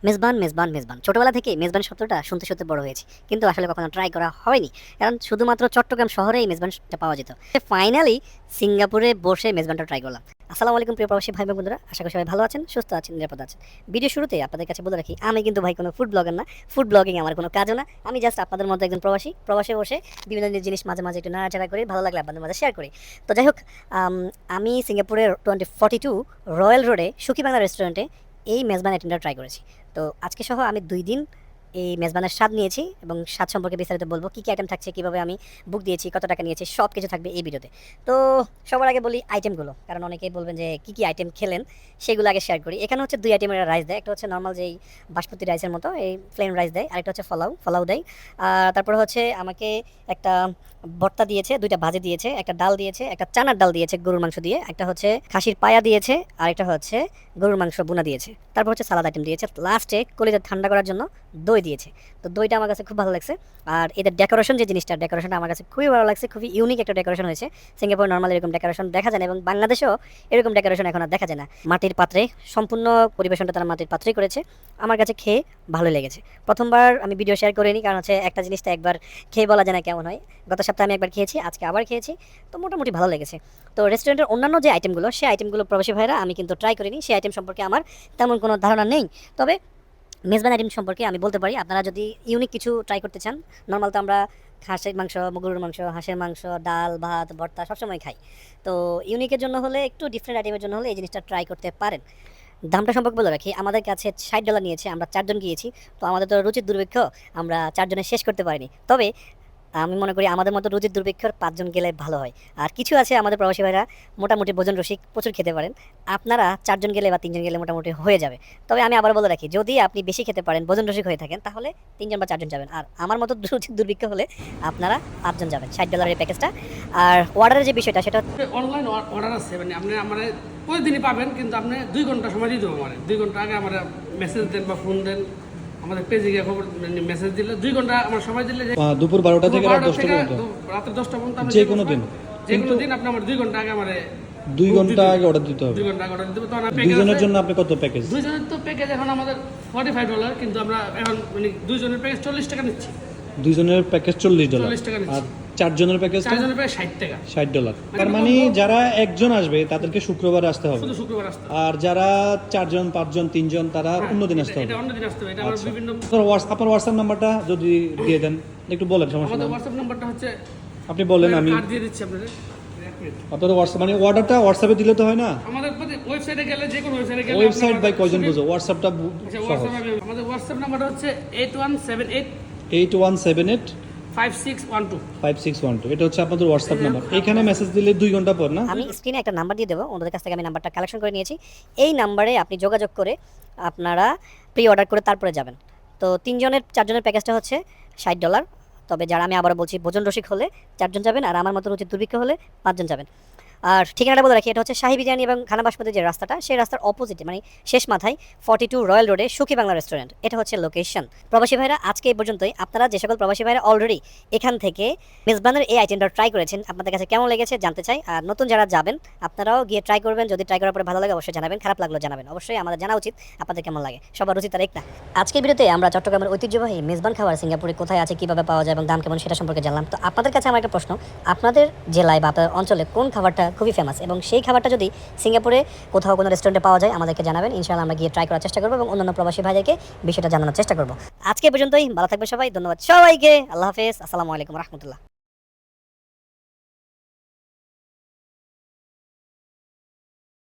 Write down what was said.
মেজবান, মেজবান, মেজবান। ছোটবেলা থেকেই মেজবান শব্দটা শুনতে, শুনতে বড় হয়েছি। কিন্তু আসলে কখনো ট্রাই করা হয়নি। কারণ শুধুমাত্র চট্টগ্রাম শহরেই মেজবানটা পাওয়া যেত। ফাইনালি সিঙ্গাপুরে বসে মেজবানটা ট্রাই করলাম। আসসালামু আলাইকুম প্রিয় প্রবাসী ভাই বন্ধুরা। আশা করি সবাই ভালো আছেন, সুস্থ আছেন, নিরাপদ আছেন। ভিডিও শুরুতে আপনাদের কাছে বলে রাখি, আমি কিন্তু ভাই কোনো ফুড ব্লগার না। ফুড ব্লগিং আমার কোনো কাজও না। আমি জাস্ট আপনাদের মতো একজন প্রবাসী। প্রবাসে বসে বিভিন্ন জিনিস মাঝে, মাঝে একটু নাড়াচাড়া করি। ভালো লাগলে আপনাদের মাঝে শেয়ার করি। তো যাই হোক, আমি সিঙ্গাপুরের 2042 রয়্যাল রোডে সুখী বাংলা রেস্টুরেন্টে এই মেজবান আইটেমটা ট্রাই করেছি। তো আজকে সহ আমি ২ দিন এই মেজবানের স্বাদ নিয়েছি এবং স্বাদ সম্পর্কে বিস্তারিত বলব। কী, কী আইটেম থাকছে, কীভাবে আমি বুক দিয়েছি, কত টাকা নিয়েছি, সব কিছু থাকবে এই ভিডিওতে। তো সবার আগে বলি আইটেমগুলো। কারণ অনেকেই বলবেন যে কী, কী আইটেম খেলেন, সেগুলো আগে শেয়ার করি। এখানে হচ্ছে ২ আইটেমের রাইস দেয়। একটা হচ্ছে নরমাল যেই বাসমতি রাইসের মতো এই প্লেন রাইস দেয়। আরেকটা হচ্ছে ফলাও দেয়। তারপরে হচ্ছে আমাকে একটা ভর্তা দিয়েছে, ২টা ভাজি দিয়েছে, একটা ডাল দিয়েছে, একটা চানার ডাল দিয়েছে গরুর মাংস দিয়ে, একটা হচ্ছে খাসির পায়া দিয়েছে, আরেকটা হচ্ছে গরুর মাংস ভুনা দিয়েছে। তারপর হচ্ছে সালাদ আইটেম দিয়েছে। লাস্টে কলিজা ঠান্ডা করার জন্য দই দিয়েছে। তো দইটা আমার কাছে খুব ভালো লাগছে। আর এদের ডেকোরেশন যে জিনিসটা, ডেকোরেশনটা আমার কাছে খুবই ভালো লাগছে। খুবই ইউনিক একটা ডেকোরেশন হয়েছে। সিঙ্গাপুর নরমাল এরকম ডেকোরেশন দেখা যায় না এবং বাংলাদেশেও এরকম ডেকোরেশন এখন আর দেখা যায় না। মাটির পাত্রে সম্পূর্ণ পরিবেশনটা তারা মাটির পাত্রেই করেছে। আমার কাছে খেয়ে ভালো লেগেছে। প্রথমবার আমি ভিডিও শেয়ার করিনি, কারণ হচ্ছে একটা জিনিসটা একবার খেয়ে বলা যায় না কেমন হয়। গত সপ্তাহে আমি একবার খেয়েছি, আজকে আবার খেয়েছি। তো মোটামুটি ভালো লেগেছে। তো রেস্টুরেন্টের অন্যান্য যে আইটেমগুলো, সেই আইটেমগুলো প্রবাসী ভাইরা আমি কিন্তু ট্রাই করিনি। সেই আইটেম সম্পর্কে আমার তেমন কোনো ধারণা নেই। তবে মেজবান আইটেম সম্পর্কে আমি বলতে পারি, আপনারা যদি ইউনিক কিছু ট্রাই করতে চান, নরমাল তো আমরা খাসির মাংস, গরুর মাংস, হাঁসের মাংস, ডাল, ভাত, ভর্তা সবসময় খাই। তো ইউনিকের জন্য হলে, একটু ডিফারেন্ট আইটেমের জন্য হলে এই জিনিসটা ট্রাই করতে পারেন। দামটা সম্পর্কে বলে রাখি, আমাদের কাছে $৬০ নিয়েছে। আমরা ৪ জন গিয়েছি। তো আমাদের তো রুচির দুর্ভিক্ষ, আমরা ৪ জনে শেষ করতে পারিনি। তবে আমি মনে করি আমাদের মতো রুচির দুর্ভিক্ষর ৫ জন গেলে ভালো হয়। আর কিছু আছে আমাদের প্রবাসী ভাইরা মোটামুটি ভোজন রসিক, প্রচুর খেতে পারেন। আপনারা ৪ জন গেলে বা ৩ জন গেলে মোটামুটি হয়ে যাবে। তবে আমি আবার বলে রাখি, যদি আপনি বেশি খেতে পারেন, ভোজন রসিক হয়ে থাকেন, তাহলে ৩ জন বা ৪ জন যাবেন। আর আমার মতো রুচির দুর্ভিক্ষ হলে আপনারা ৫ জন যাবেন। $৬০ এই প্যাকেজটা। আর অর্ডারের যে বিষয়টা, সেটা অনলাইন অর্ডার আছে, মানে আপনি আমার প্রতিদিনই পাবেন, কিন্তু আপনি 2 ঘন্টা সময় দিতে হবে। আমার 2 ঘন্টা আগে আমার মেসেজ দেন বা ফোন দেন, আমাদের পেজে গিয়ে খবর মেসেজ দিলে 2 ঘন্টা আমার সময় দিলে দুপুর ১২টা থেকে রাত ১০টা পর্যন্ত রাতে 10টা পর্যন্ত আপনি যে কোনো দিন, যে কোনো দিন আপনি আমার 2 ঘন্টা আগে আমার ২ ঘন্টা আগে অর্ডার দিতে হবে। 2 ঘন্টা আগে অর্ডার দিতে হবে। তখন দুজনের জন্য আপনি কত প্যাকেজ? দুইজনের তো প্যাকেজ এখন আমাদের $45, কিন্তু আমরা এখন মানে দুইজনের প্যাকেজ $40 নিচ্ছি। দুজনের প্যাকেজ $40। $40 নিচ্ছি। আর ৪ জনের প্যাকেজ চারজনের প্যাকেজ $60। $৬০। তার মানে যারা একজন আসবে তাদেরকে শুক্রবার আসতে হবে। শুধু শুক্রবার আসতে হবে। আর যারা ৪ জন, ৫ জন, ৩ জন, তারা অন্য দিন আসতে হবে। এটা অন্য দিন আসতে হবে। এটা আমরা বিভিন্ন আপনার হোয়াটসঅ্যাপ নাম্বারটা যদি দিয়ে দেন একটু বলেন, সমস্যা আমাদের নেই। হোয়াটসঅ্যাপ নাম্বারটা হচ্ছে, আপনি বলেন, আমি কার্ড দিয়ে দিচ্ছি আপনাদের। আপনাদের হোয়াটসঅ্যাপ মানে অর্ডারটা হোয়াটসঅ্যাপে দিলে তো হয় না। আমাদের ওয়েবসাইটে গেলে, যে কোনো ওয়েবসাইটে গেলে ওয়েবসাইট বাই কয়জন বুঝো, হোয়াটসঅ্যাপটা আচ্ছা, সহজ। আমাদের হোয়াটসঅ্যাপ নাম্বারটা হচ্ছে 8178 8178 5612। 5612। এটা হচ্ছে আপনাদের হোয়াটসঅ্যাপ নাম্বার। এখানে মেসেজ দিলে 2 ঘন্টা পর না? আমি স্ক্রিনে একটা নাম্বার দিয়ে দেবো, ওনাদের কাছ থেকে আমি নাম্বারটা কালেকশন করে নিয়েছি। এই নাম্বারে আপনি যোগাযোগ করে আপনারা প্রি অর্ডার করে তারপরে যাবেন। তো ৩ জনের ৪ জনের প্যাকেজটা হচ্ছে $৬০। তবে যারা, আমি আবারও বলছি, ভোজন রসিক হলে ৪ জন যাবেন, আর আমার মতো রুচির দুর্ভিক্ষ হলে ৫ জন যাবেন। আর ঠিকানাটা বলে রাখি, এটা হচ্ছে শাহী বিরিয়ানি এবং খানা বাসমতি যে রাস্তাটা, সেই রাস্তার অপোজিটে, মানে শেষ মাথায় 42 রয়্যাল রোডে সুখী বাংলা রেস্টুরেন্ট। এটা হচ্ছে লোকেশন। প্রবাসী ভাইরা, আজকে এই পর্যন্তই। আপনারা যে সকল প্রবাসী ভাইরা অলরেডি এখান থেকে মেজবানের এই আইটেমটা ট্রাই করেছেন, আপনাদের কাছে কেমন লেগেছে জানতে চাই। আর নতুন যারা যাবেন, আপনারাও গিয়ে ট্রাই করবেন। যদি ট্রাই করার পরে ভালো লাগে অবশ্যই জানাবেন, খারাপ লাগলো জানাবেন। অবশ্যই আমাদের জানা উচিত আপনাদের কেমন লাগে। সবার রুচি তার এক না। আজকের ভিডিওতে আমরা চট্টগ্রামের ঐতিহ্যবাহী মেজবান খাবার সিঙ্গাপুরে কোথায় আছে, কিভাবে পাওয়া যায় এবং দাম কেমন, সেটা সম্পর্কে জানলাম। তো আপনাদের কাছে আমার একটা প্রশ্ন, আপনাদের জেলায় বা আপনাদের অঞ্চলে কোন খাবারটা খুবই ফেমাস, এবং সেই খাবারটা যদি সিঙ্গাপুরে কোথাও কোনো রেস্টুরেন্টে পাওয়া যায় আমাদেরকে জানাবেন। ইনশাআল্লাহ আমরা গিয়ে ট্রাই করার চেষ্টা করবো এবং অন্যান্য প্রবাসী ভাইদেরকে বিষয়টা জানানোর চেষ্টা করবো। আজকে পর্যন্তই, ভালো থাকবেন সবাই। ধন্যবাদ সবাইকে। আল্লাহ হাফেজ। আসসালামু আলাইকুম রহমতুল্লাহ।